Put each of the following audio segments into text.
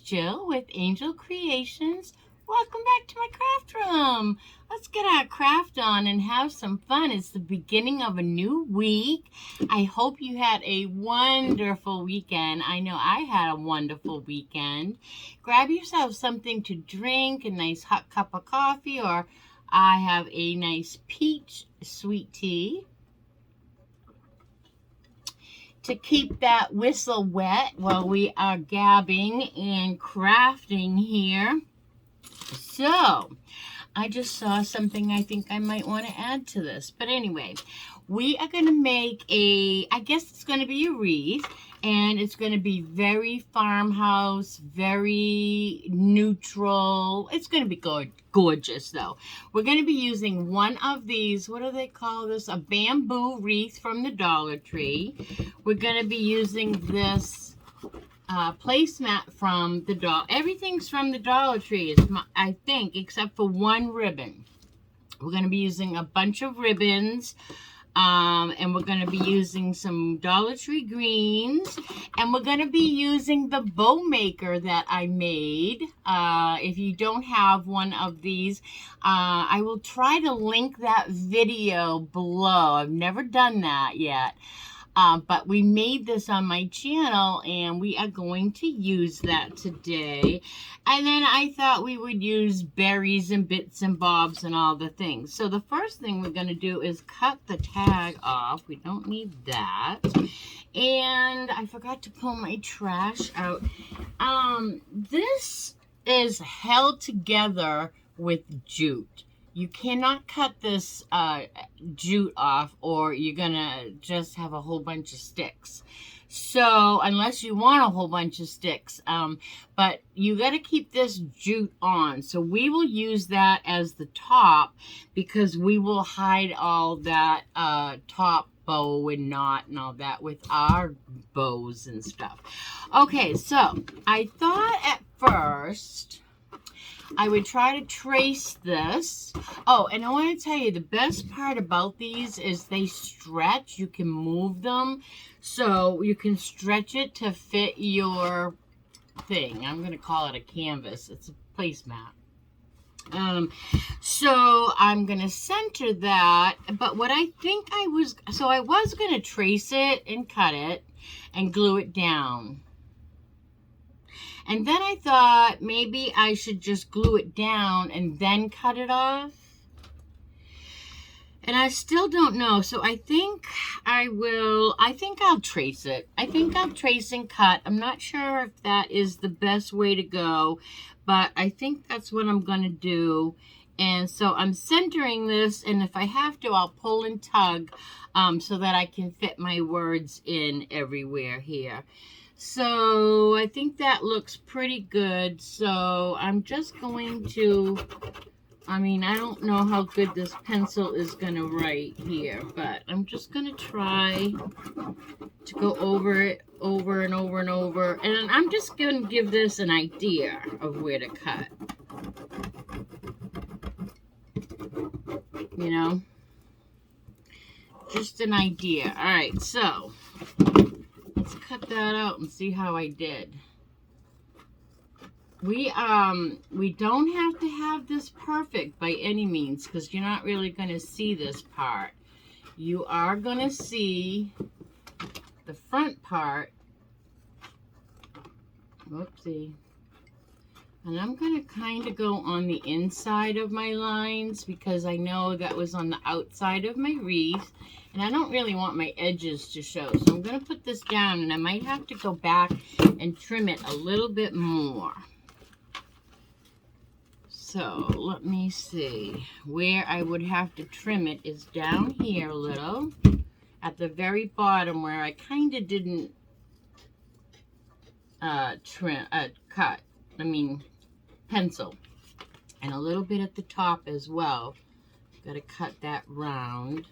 Jill with Angel Creations. Welcome back to my craft room. Let's get our craft on and have some fun. It's the beginning of a new week. I hope you had a wonderful weekend. I know I had a wonderful weekend. Grab yourself something to drink, a nice hot cup of coffee, or I have a nice peach sweet tea to keep that whistle wet while we are gabbing and crafting here. So, I just saw something I think I might want to add to this. But anyway, we are going to make I guess it's going to be a wreath. And it's going to be very farmhouse, very neutral. It's going to be gorgeous, though. We're going to be using one of these, what do they call this? A bamboo wreath from the Dollar Tree. We're going to be using this placemat from the everything's from the Dollar Tree, I think, except for one ribbon. We're going to be using a bunch of ribbons. And we're going to be using some Dollar Tree greens, and we're going to be using the bow maker that I made. If you don't have one of these, I will try to link that video below. I've never done that yet. But we made this on my channel, and we are going to use that today. And then I thought we would use berries and bits and bobs and all the things. So the first thing we're going to do is cut the tag off. We don't need that. And I forgot to pull my trash out. This is held together with jute. You cannot cut this jute off, or you're going to just have a whole bunch of sticks. So, unless you want a whole bunch of sticks. But you got to keep this jute on. So, we will use that as the top, because we will hide all that top bow and knot and all that with our bows and stuff. Okay, so I thought at first I would try to trace this. Oh, and I want to tell you, the best part about these is they stretch. You can move them. So you can stretch it to fit your thing. I'm going to call it a canvas. It's a placemat. So I'm going to center that. But what I think I was going to trace it and cut it and glue it down. And then I thought maybe I should just glue it down and then cut it off. And I still don't know. So I think I'll trace it. I think I'll trace and cut. I'm not sure if that is the best way to go, but I think that's what I'm going to do. And so I'm centering this, and if I have to, I'll pull and tug so that I can fit my words in everywhere here. So I think that looks pretty good. So I'm just going to, I don't know how good this pencil is going to write here, but I'm just going to try to go over it over and over and over. And I'm just going to give this an idea of where to cut. You know, just an idea. All right, so let's cut that out and see how I did. We don't have to have this perfect by any means, because you're not really going to see this part. You are going to see the front part. Whoopsie. And I'm going to kind of go on the inside of my lines, because I know that was on the outside of my wreath. And I don't really want my edges to show. So I'm going to put this down, and I might have to go back and trim it a little bit more. So let me see. Where I would have to trim it is down here a little. At the very bottom where I kind of didn't pencil. And a little bit at the top as well. Got to cut that round.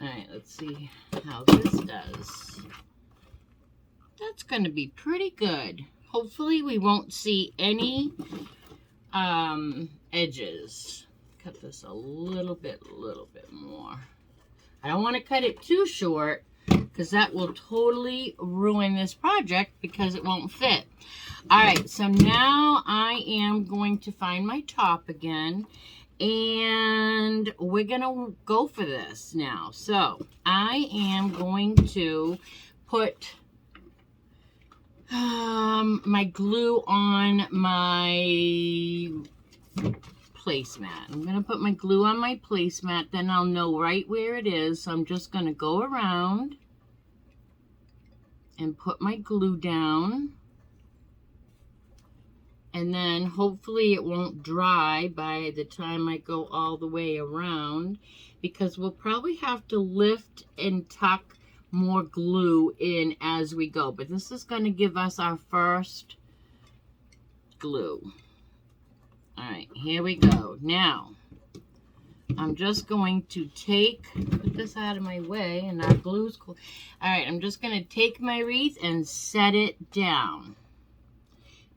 Alright, let's see how this does. That's going to be pretty good. Hopefully we won't see any edges. Cut this a little bit more. I don't want to cut it too short, because that will totally ruin this project because it won't fit. All right, so now I am going to find my top again, and we're gonna go for this now. So I am going to put my glue on my placemat. I'm gonna put my glue on my placemat, then I'll know right where it is. So I'm just gonna go around and put my glue down. And then hopefully it won't dry by the time I go all the way around, because we'll probably have to lift and tuck more glue in as we go. But this is going to give us our first glue. All right, here we go. Now, I'm just going to put this out of my way, and our glue's cool. All right, I'm just going to take my wreath and set it down,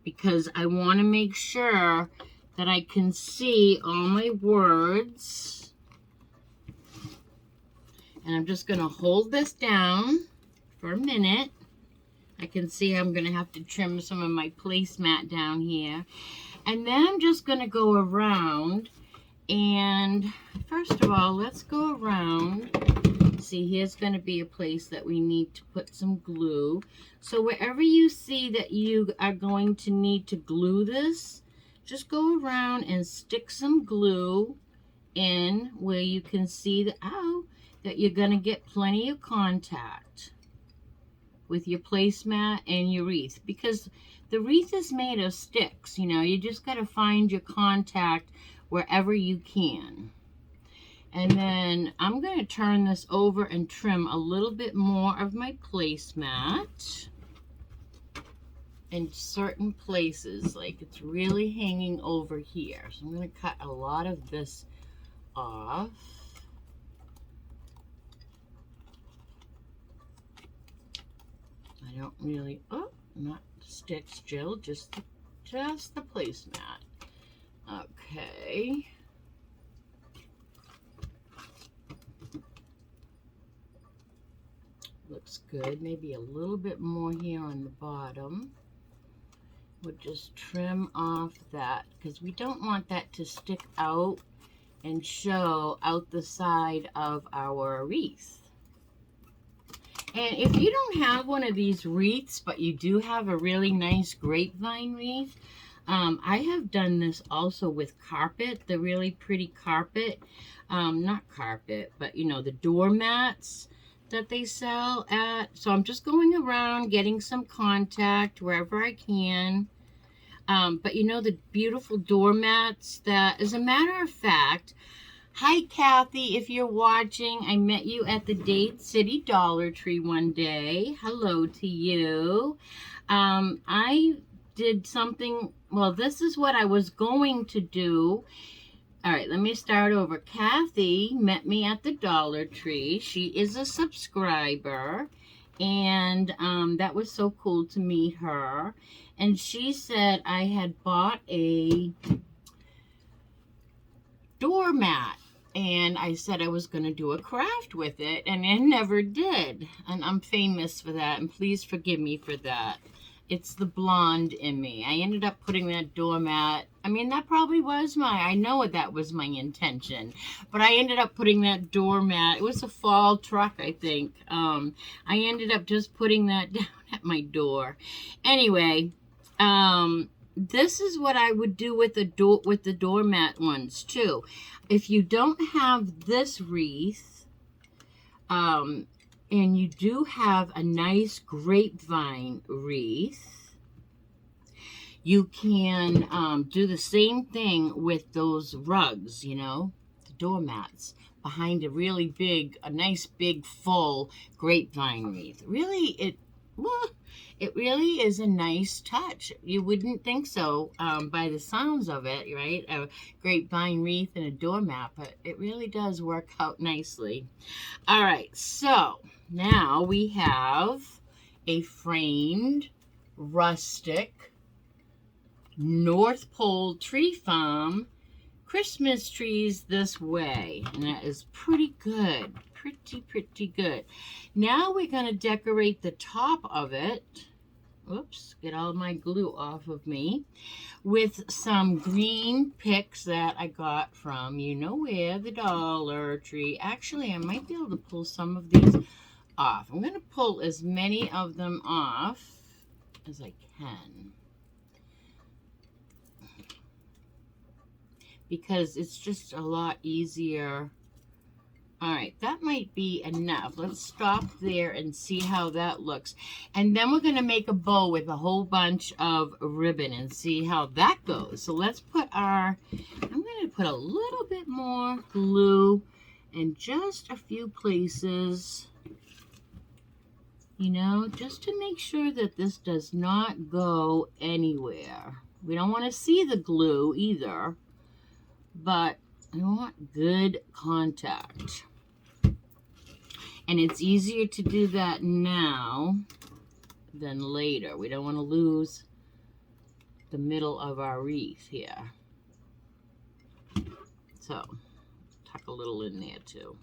because I want to make sure that I can see all my words. And I'm just going to hold this down for a minute. I can see I'm going to have to trim some of my placemat down here. And then I'm just going to go around, and first of all, let's go around. See, here's going to be a place that we need to put some glue. So wherever you see that you are going to need to glue this, just go around and stick some glue in where you can see that you're going to get plenty of contact with your placemat and your wreath, because the wreath is made of sticks. You know, you just got to find your contact wherever you can. And then I'm going to turn this over and trim a little bit more of my placemat in certain places, like it's really hanging over here. So I'm going to cut a lot of this off. I don't really, not stick still, just the placemat. Okay. Looks good. Maybe a little bit more here on the bottom. We'll just trim off that, because we don't want that to stick out and show out the side of our wreath. And if you don't have one of these wreaths, but you do have a really nice grapevine wreath, I have done this also with carpet, the really pretty carpet, not carpet, but you know, the doormats that they sell at. So I'm just going around getting some contact wherever I can. But you know, the beautiful doormats that, as a matter of fact, hi Kathy, if you're watching, I met you at the Dade City Dollar Tree one day. Hello to you. I did something, well, this is what I was going to do. All right, let me start over. Kathy met me at the Dollar Tree. She is a subscriber, and that was so cool to meet her. And she said I had bought a doormat, and I said I was going to do a craft with it, and I never did. And I'm famous for that, and please forgive me for that. It's the blonde in me. I ended up putting that doormat, I mean, that probably was I know that was my intention, but I ended up putting that doormat, it was a fall truck, I think. I ended up just putting that down at my door. Anyway, this is what I would do with the doormat ones too. If you don't have this wreath, and you do have a nice grapevine wreath, you can do the same thing with those rugs, you know, the doormats, behind a really big, a nice big full grapevine wreath. Really, it really is a nice touch. You wouldn't think so by the sounds of it, right? A grapevine wreath and a doormat, but it really does work out nicely. All right, so now we have a framed, rustic, Northpole Tree Farm Christmas trees this way, and that is pretty good. Pretty good. Now we're going to decorate the top of it. Oops, get all my glue off of me. With some green picks that I got from, you know where, the Dollar Tree. Actually, I might be able to pull some of these off. I'm going to pull as many of them off as I can, because it's just a lot easier. All right, that might be enough. Let's stop there and see how that looks. And then we're going to make a bow with a whole bunch of ribbon and see how that goes. So let's put I'm going to put a little bit more glue in just a few places, you know, just to make sure that this does not go anywhere. We don't want to see the glue either, but I want good contact. And it's easier to do that now than later. We don't want to lose the middle of our wreath here. So, tuck a little in there too.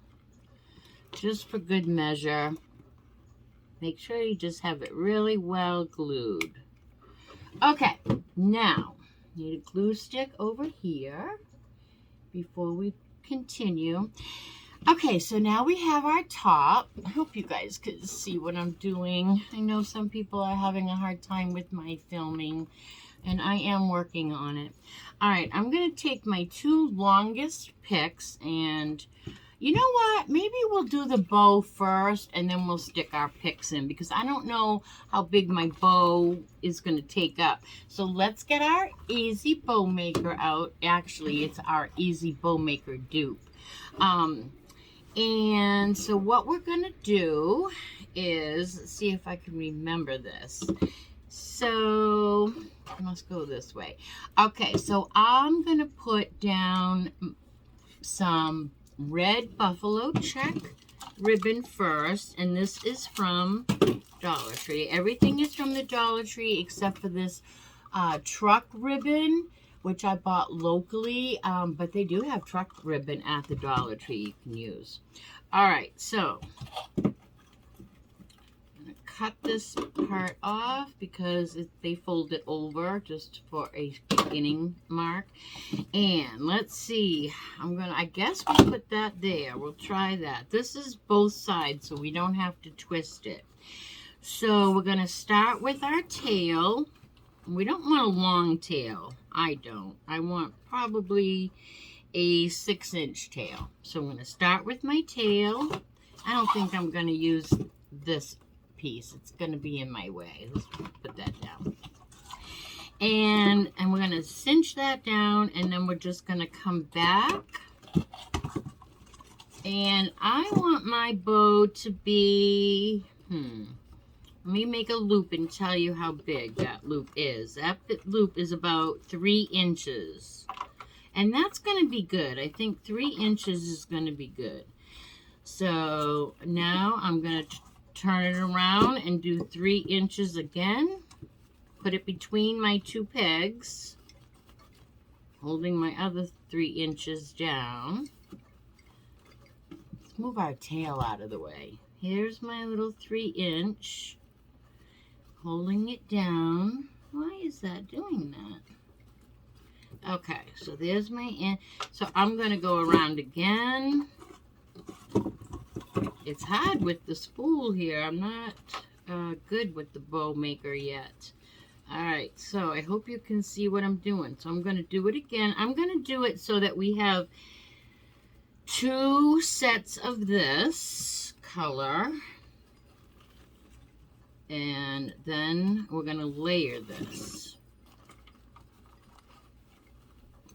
Just for good measure. Make sure you just have it really well glued. Okay, now, need a glue stick over here before we continue. Okay, so now we have our top. I hope you guys can see what I'm doing. I know some people are having a hard time with my filming, and I am working on it. All right, I'm going to take my 2 longest picks, and you know what? Maybe we'll do the bow first, and then we'll stick our picks in, because I don't know how big my bow is going to take up. So let's get our Easy Bow Maker out. Actually, it's our Easy Bow Maker dupe. And so what we're going to do is, see if I can remember this. So, I must go this way. Okay, so I'm going to put down some red buffalo check ribbon first. And this is from Dollar Tree. Everything is from the Dollar Tree except for this truck ribbon, which I bought locally, but they do have truck ribbon at the Dollar Tree you can use. All right, so I'm gonna cut this part off because they fold it over just for a beginning mark. And let's see, I guess we'll put that there. We'll try that. This is both sides, so we don't have to twist it. So we're gonna start with our tail. We don't want a long tail. I don't. I want probably a 6-inch tail. So I'm going to start with my tail. I don't think I'm going to use this piece. It's going to be in my way. Let's put that down. And we're going to cinch that down, and then we're just going to come back. And I want my bow to be, let me make a loop and tell you how big that loop is. That loop is about 3 inches. And that's going to be good. I think 3 inches is going to be good. So now I'm going to turn it around and do 3 inches again. Put it between my 2 pegs, holding my other 3 inches down. Let's move our tail out of the way. Here's my little 3-inch. Holding it down. Why is that doing that? Okay, so there's my end. So I'm going to go around again. It's hard with the spool here. I'm not good with the bow maker yet. Alright, so I hope you can see what I'm doing. So I'm going to do it again. I'm going to do it so that we have 2 sets of this color. And then we're going to layer this.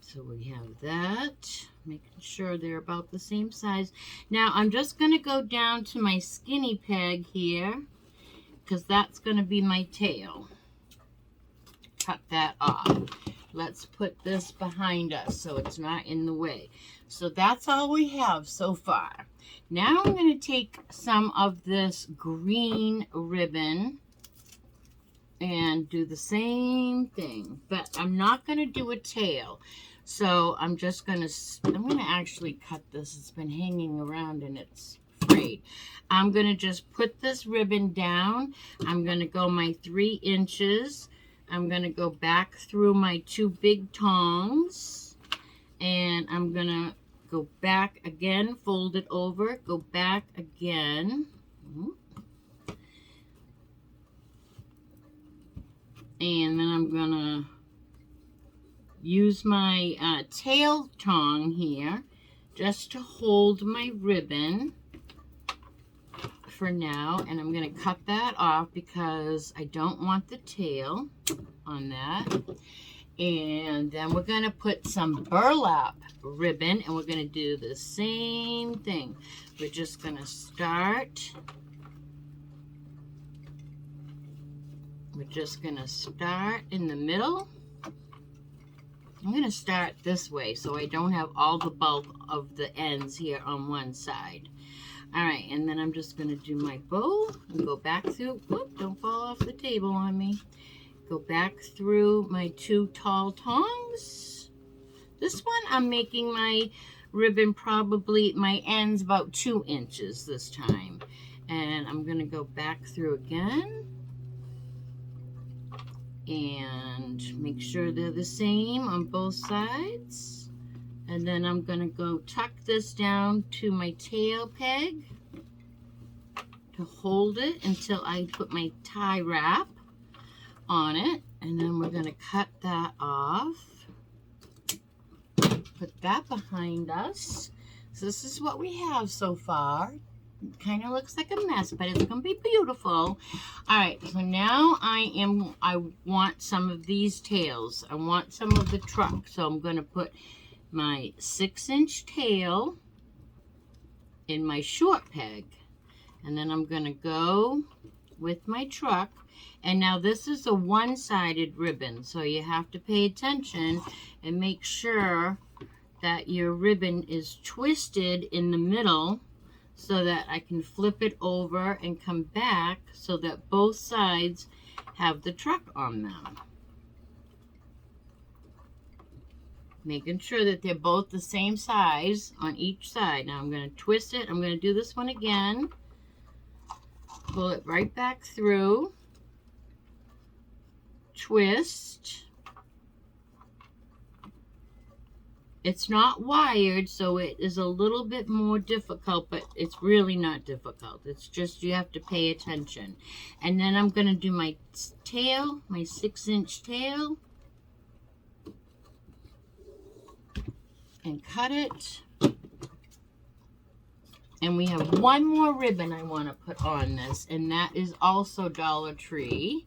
So we have that, making sure they're about the same size. Now I'm just going to go down to my skinny peg here, because that's going to be my tail. Cut that off. Let's put this behind us so it's not in the way. So that's all we have so far. Now I'm going to take some of this green ribbon and do the same thing, but I'm not going to do a tail. So I'm gonna actually cut this. It's been hanging around and it's frayed. I'm gonna just put this ribbon down. I'm gonna go my 3 inches. I'm gonna go back through my 2 big tongs, and I'm gonna go back again, fold it over, go back again. And then I'm gonna use my tail tong here just to hold my ribbon for now, and I'm going to cut that off because I don't want the tail on that. And then we're going to put some burlap ribbon, and we're going to do the same thing. We're just going to start. We're just going to start in the middle. I'm going to start this way so I don't have all the bulk of the ends here on one side. All right, and then I'm just going to do my bow and go back through. Whoop, don't fall off the table on me. Go back through my 2 tall tongs. This one I'm making my ribbon probably my ends about 2 inches this time. And I'm going to go back through again. And make sure they're the same on both sides. And then I'm going to go tuck this down to my tail peg to hold it until I put my tie wrap on it. And then we're going to cut that off. Put that behind us. So this is what we have so far. It kind of looks like a mess, but it's going to be beautiful. All right, so now I want some of these tails. I want some of the truck. So I'm going to put my 6-inch tail in my short peg, and then I'm going to go with my truck. And now this is a one-sided ribbon, so you have to pay attention and make sure that your ribbon is twisted in the middle so that I can flip it over and come back so that both sides have the truck on them. Making sure that they're both the same size on each side. Now I'm going to twist it. I'm going to do this one again. Pull it right back through. Twist. It's not wired, so it is a little bit more difficult, but it's really not difficult. It's just you have to pay attention. And then I'm going to do my tail, my 6-inch tail. And cut it. And we have one more ribbon I want to put on this, and that is also Dollar Tree.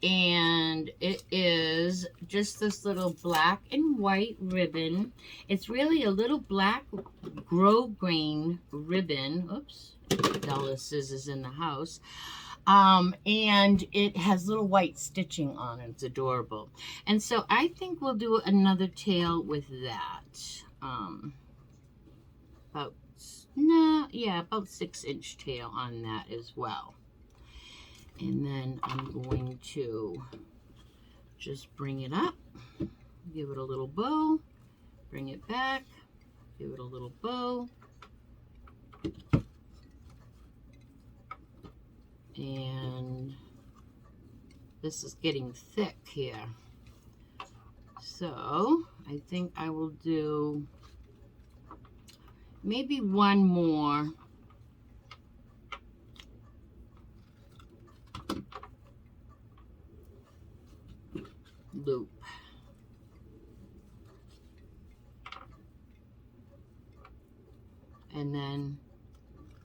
And it is just this little black and white ribbon. It's really a little black grosgrain ribbon. Oops, Dollar Scissors in the house. And it has little white stitching on it. It's adorable. And so I think we'll do another tail with that. About 6-inch tail on that as well. And then I'm going to just bring it up, give it a little bow, bring it back, give it a little bow, and this is getting thick here. So I think I will do maybe one more loop. And then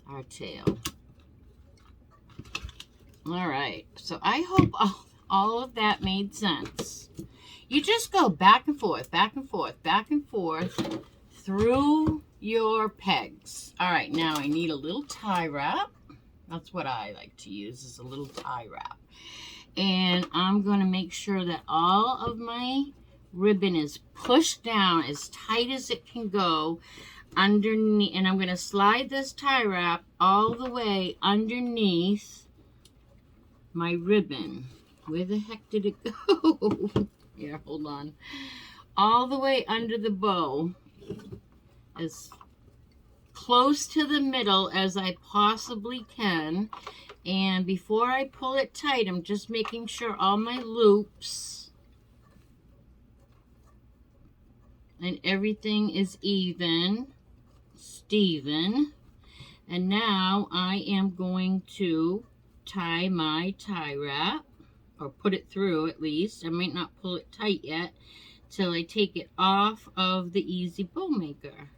our tail. All right, so I hope all of that made sense. You just go back and forth, back and forth, back and forth through your pegs. All right, now I need a little tie wrap. That's what I like to use, is a little tie wrap. And I'm going to make sure that all of my ribbon is pushed down as tight as it can go underneath. And I'm going to slide this tie wrap all the way underneath my ribbon. Where the heck did it go? Here, hold on. all the way under the bow, as close to the middle as I possibly can. And before I pull it tight, I'm just making sure all my loops and everything is even, Steven. And now I am going to tie my tie wrap, or put it through at least. I might not pull it tight yet till I take it off of the Easy Bow Maker.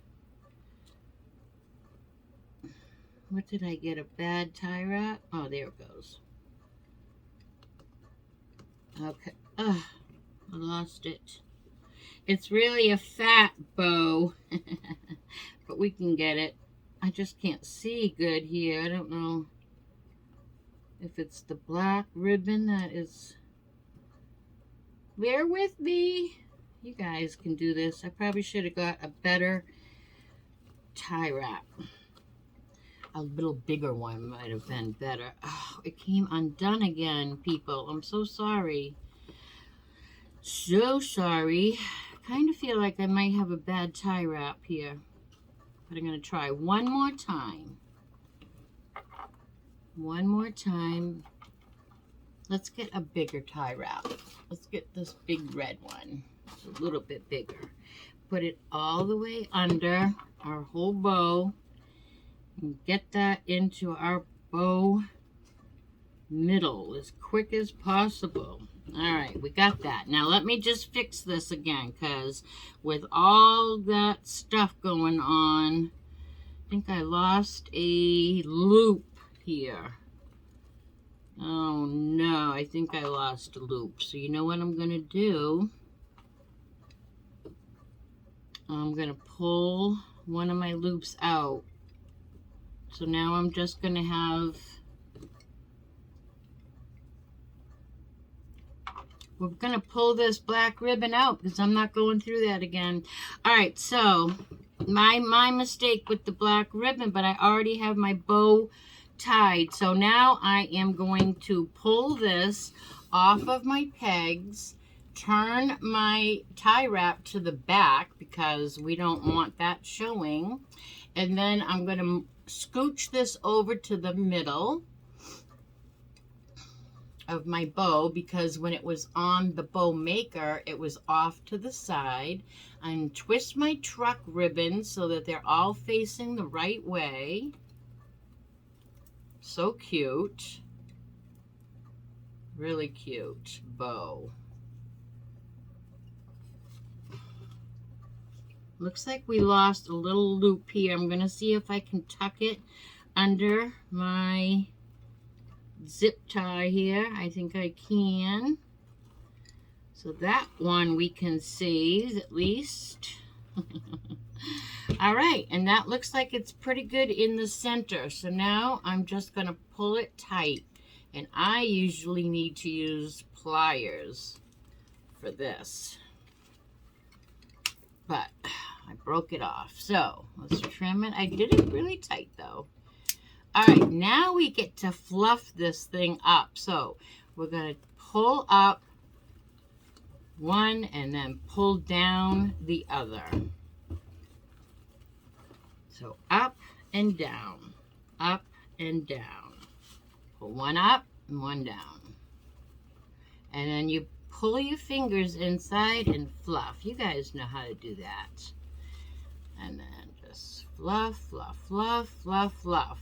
What did I get? A bad tie wrap? Oh, there it goes. Okay. Ugh, I lost it. It's really a fat bow, but we can get it. I just can't see good here. I don't know if it's the black ribbon that is... Bear with me. You guys can do this. I probably should have got a better tie wrap. A little bigger one might have been better. Oh, it came undone again, people. I'm so sorry. So sorry. I kind of feel like I might have a bad tie wrap here. But I'm going to try one more time. One more time. Let's get a bigger tie wrap. Let's get this big red one. It's a little bit bigger. Put it all the way under our whole bow. And get that into our bow middle as quick as possible. All right, we got that. Now let me just fix this again, because with all that stuff going on, I think I lost a loop here. Oh no, I think I lost a loop. So you know what I'm gonna do? I'm gonna pull one of my loops out. So now I'm just going to have, we're going to pull this black ribbon out because I'm not going through that again. All right, so my mistake with the black ribbon, but I already have my bow tied. So now I am going to pull this off of my pegs, turn my tie wrap to the back because we don't want that showing. And then I'm going to scooch this over to the middle of my bow because when it was on the bow maker, it was off to the side. And twist my truck ribbons so that they're all facing the right way. So cute. Really cute bow. Looks like we lost a little loop here. I'm going to see if I can tuck it under my zip tie here. I think I can. So that one we can save at least. All right, and that looks like it's pretty good in the center. So now I'm just going to pull it tight. And I usually need to use pliers for this. But I broke it off. So let's trim it. I did it really tight though. All right, now we get to fluff this thing up. So we're going to pull up one and then pull down the other. So up and down, up and down. Pull one up and one down. And then you pull your fingers inside and fluff. You guys know how to do that. And then just fluff, fluff, fluff, fluff, fluff.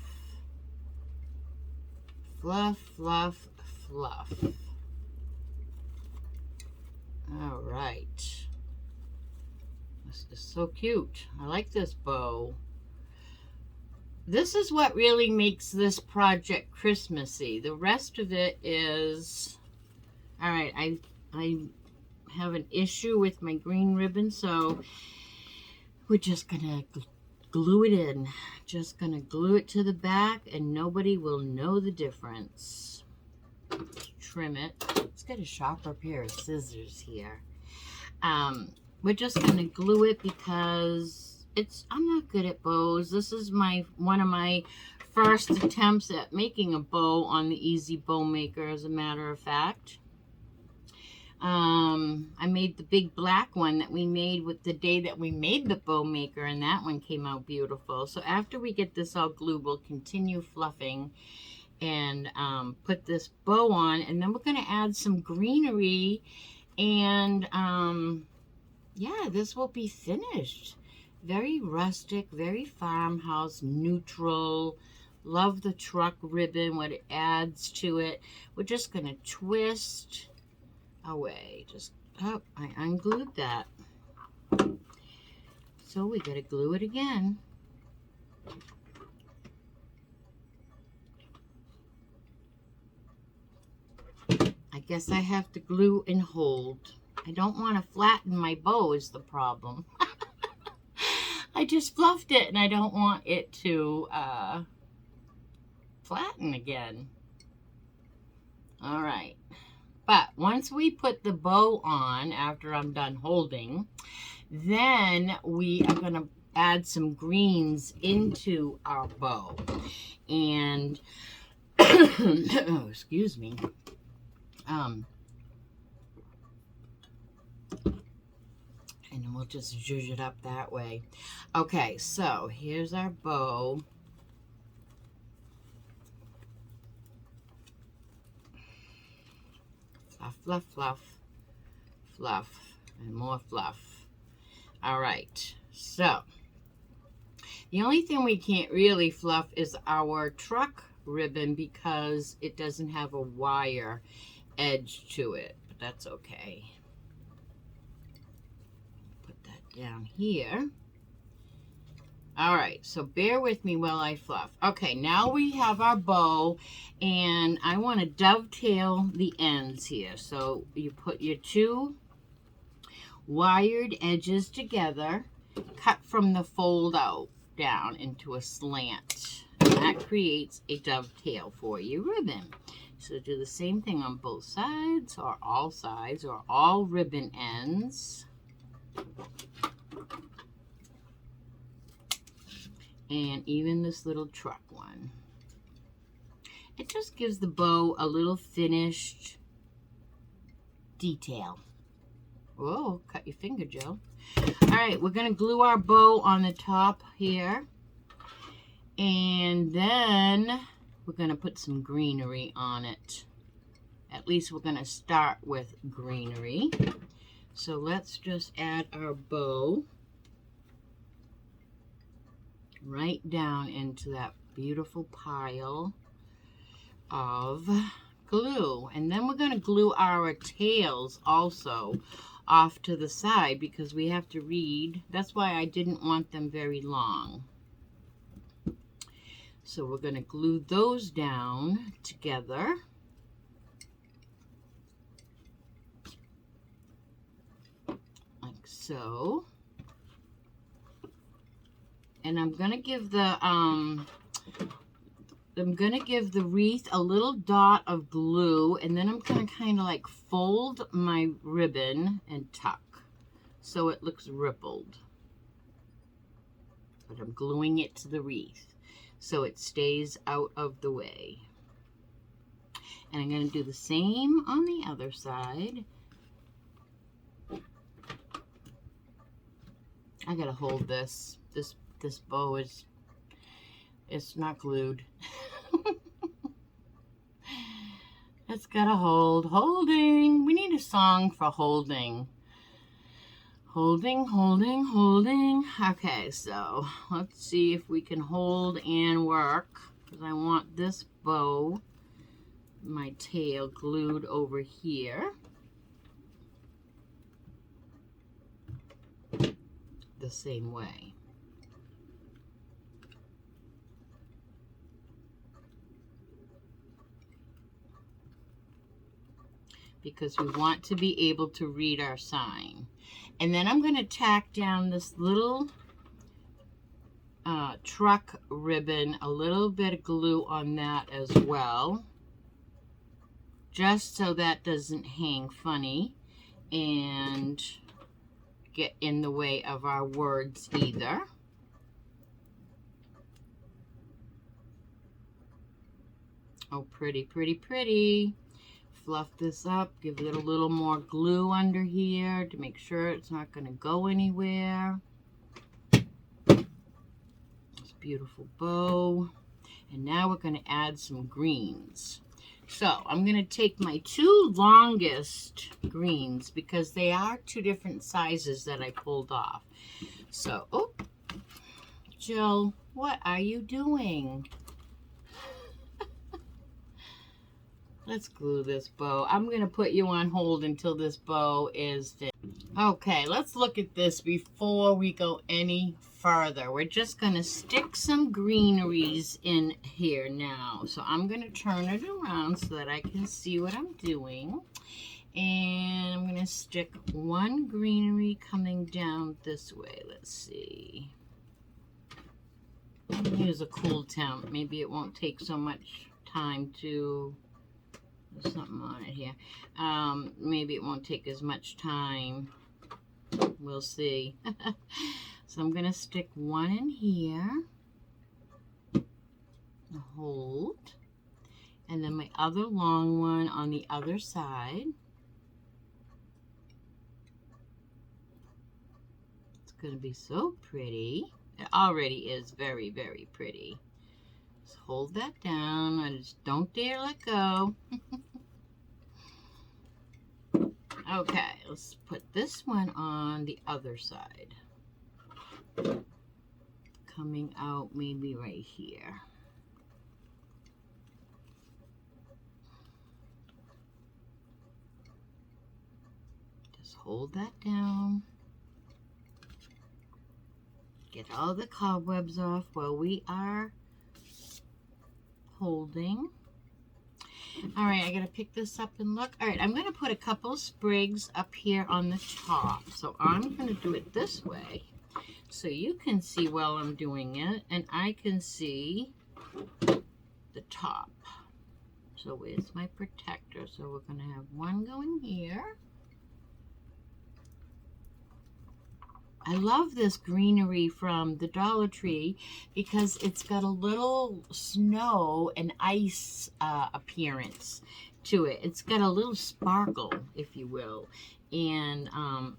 Fluff, fluff, fluff. All right. This is so cute. I like this bow. This is what really makes this project Christmassy. The rest of it is... All right, I have an issue with my green ribbon, so we're just gonna glue it in. Just gonna glue it to the back and nobody will know the difference. Trim it. Let's get a sharper pair of scissors here. We're just gonna glue it because I'm not good at bows. This is one of my first attempts at making a bow on the Easy Bow Maker, as a matter of fact. I made the big black one that we made with the day that we made the bow maker, and that one came out beautiful. So after we get this all glued, we'll continue fluffing and put this bow on, and then we're going to add some greenery, and yeah, this will be finished. Very rustic, very farmhouse, neutral. Love the truck ribbon, what it adds to it. We're just going to twist away. Just, oh, I unglued that. So we got to glue it again. I guess I have to glue and hold. I don't want to flatten my bow is the problem. I just fluffed it and I don't want it to flatten again. All right. But once we put the bow on, after I'm done holding, then we are going to add some greens into our bow. And, oh, excuse me. And then we'll just zhuzh it up that way. Okay, so here's our bow. Fluff, fluff, fluff, fluff, and more fluff. All right, so the only thing we can't really fluff is our truck ribbon because it doesn't have a wire edge to it, but that's okay. Put that down here. All right, so bear with me while I fluff. Okay, now we have our bow, and I want to dovetail the ends here. So you put your two wired edges together, cut from the fold out down into a slant. And that creates a dovetail for your ribbon. So do the same thing on both sides, or all ribbon ends. And even this little truck one. It just gives the bow a little finished detail. Whoa, cut your finger, Joe. All right, we're gonna glue our bow on the top here. And then we're gonna put some greenery on it. At least we're gonna start with greenery. So let's just add our bow right down into that beautiful pile of glue. And then we're going to glue our tails also off to the side because we have to read. That's why I didn't want them very long. So we're going to glue those down together. Like so. And I'm gonna give the wreath a little dot of glue, and then I'm gonna kind of like fold my ribbon and tuck so it looks rippled. But I'm gluing it to the wreath so it stays out of the way. And I'm gonna do the same on the other side. I gotta hold this. This bow it's not glued. It's gotta hold. Holding. We need a song for holding. Holding, holding, holding. Okay, so let's see if we can hold and work. Because I want this bow, my tail, glued over here. The same way. Because we want to be able to read our sign. And then I'm going to tack down this little truck ribbon, a little bit of glue on that as well, just so that doesn't hang funny and get in the way of our words either. Oh, pretty, pretty, pretty. fluff this up, give it a little more glue under here to make sure it's not going to go anywhere. This beautiful bow. And now we're going to add some greens. So I'm going to take my two longest greens because they are two different sizes that I pulled off. So, oh, Jill, what are you doing? Let's glue this bow. I'm going to put you on hold until this bow is done. Okay, let's look at this before we go any further. We're just going to stick some greeneries in here now. So I'm going to turn it around so that I can see what I'm doing. And I'm going to stick one greenery coming down this way. Let's see. Use a cool temp. Maybe it won't take so much time to... There's something on it here. Maybe it won't take as much time. We'll see. So I'm going to stick one in here. Hold. And then my other long one on the other side. It's going to be so pretty. It already is very, very pretty. Just hold that down. I just don't dare let go. Okay, let's put this one on the other side. Coming out maybe right here. Just hold that down. Get all the cobwebs off while we are holding. All right, I gotta pick this up and look. All right, I'm gonna put a couple sprigs up here on the top. So I'm gonna do it this way so you can see while I'm doing it, and I can see the top. So where's my protector? So we're gonna have one going here. I love this greenery from the Dollar Tree because it's got a little snow and ice appearance to it. It's got a little sparkle, if you will, and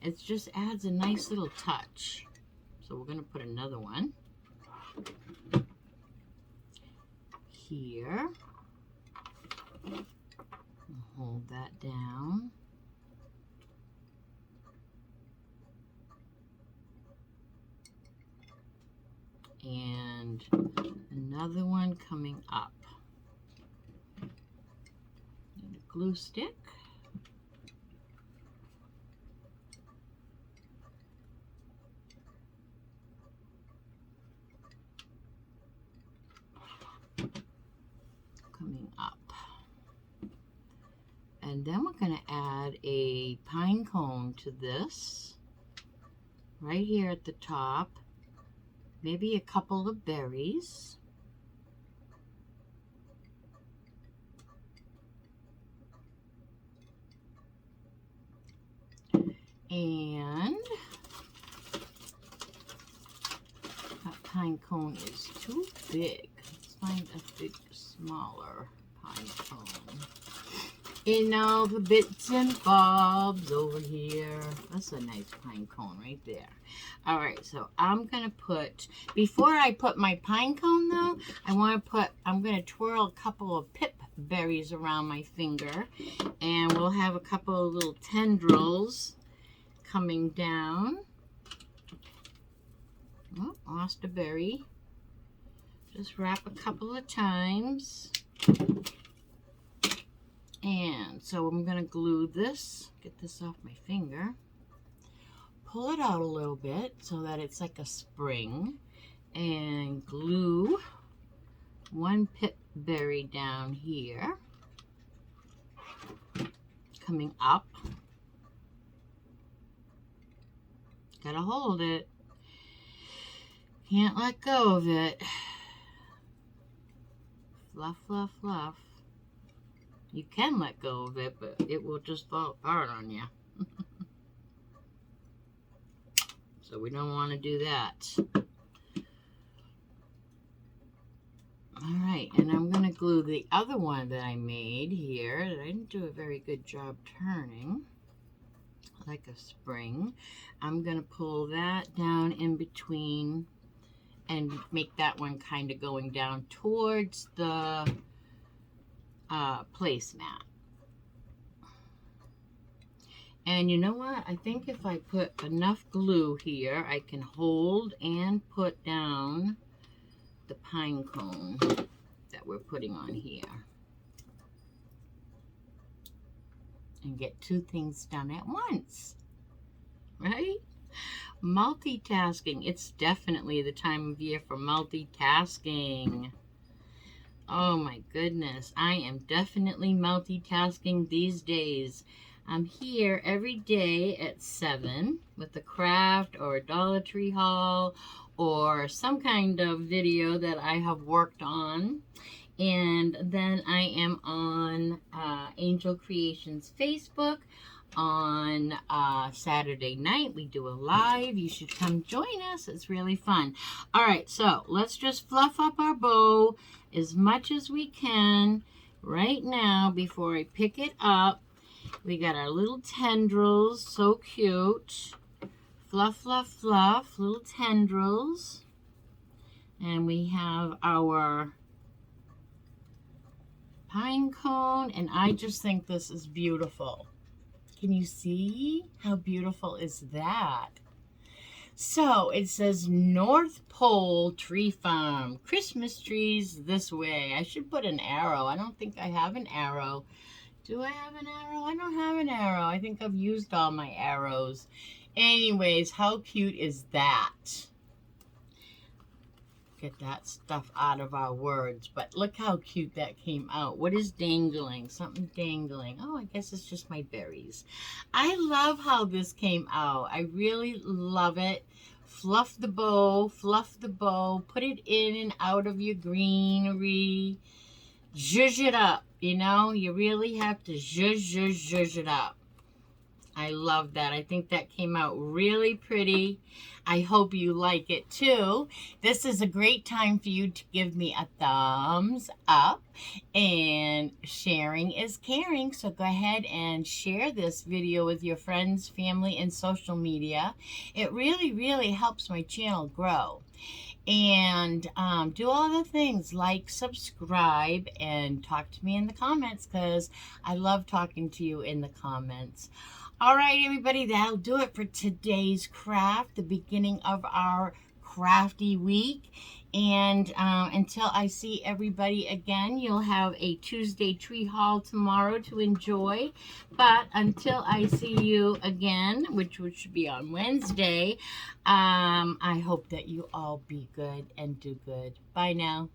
it just adds a nice little touch. So we're going to put another one here. Hold that down. And another one coming up. And a glue stick. Coming up. And then we're going to add a pine cone to this. Right here at the top. Maybe a couple of berries. And that pine cone is too big. Let's find a big, smaller pine cone. And all the bits and bobs over here. That's a nice pine cone right there. All right, so I'm going to put, before I put my pine cone though, I'm going to twirl a couple of pip berries around my finger. And we'll have a couple of little tendrils coming down. Oh, lost a berry. Just wrap a couple of times. And so I'm going to glue this, get this off my finger, pull it out a little bit so that it's like a spring, and glue one pip berry down here, coming up. Gotta hold it. Can't let go of it. Fluff, fluff, fluff. You can let go of it, but it will just fall apart on you. So we don't want to do that. All right, and I'm going to glue the other one that I made here that I didn't do a very good job turning, like a spring. I'm going to pull that down in between and make that one kind of going down towards the placemat. And you know what? I think if I put enough glue here, I can hold and put down the pine cone that we're putting on here. And get two things done at once, right? Multitasking. It's definitely the time of year for multitasking. Oh my goodness. I am definitely multitasking these days. I'm here every day at 7 with a craft or a Dollar Tree haul or some kind of video that I have worked on. And then I am on Angel Creations Facebook on Saturday night. We do a live. You should come join us. It's really fun. All right, so let's just fluff up our bow as much as we can right now before I pick it up. We got our little tendrils, so cute. Fluff, fluff, fluff, little tendrils. And we have our pine cone, and I just think this is beautiful. Can you see how beautiful is that? So it says Northpole Tree Farm, Christmas trees this way. I should put an arrow. I don't think I have an arrow. Do I have an arrow? I don't have an arrow. I think I've used all my arrows. Anyways, how cute is that? Get that stuff out of our words. But look how cute that came out. What is dangling? Something dangling. Oh, I guess it's just my berries. I love how this came out. I really love it. Fluff the bow. Fluff the bow. Put it in and out of your greenery. Zhuzh it up. You know, you really have to zhuzh it up. I love that. I think that came out really pretty. I hope you like it too. This is a great time for you to give me a thumbs up. And sharing is caring. So go ahead and share this video with your friends, family, and social media. It really, really helps my channel grow. And do all the things like subscribe and talk to me in the comments, because I love talking to you in the comments. All right, everybody, that'll do it for today's craft, the beginning of our crafty week. And until I see everybody again, you'll have a Tuesday tree haul tomorrow to enjoy. But until I see you again, which should be on Wednesday, I hope that you all be good and do good. Bye now.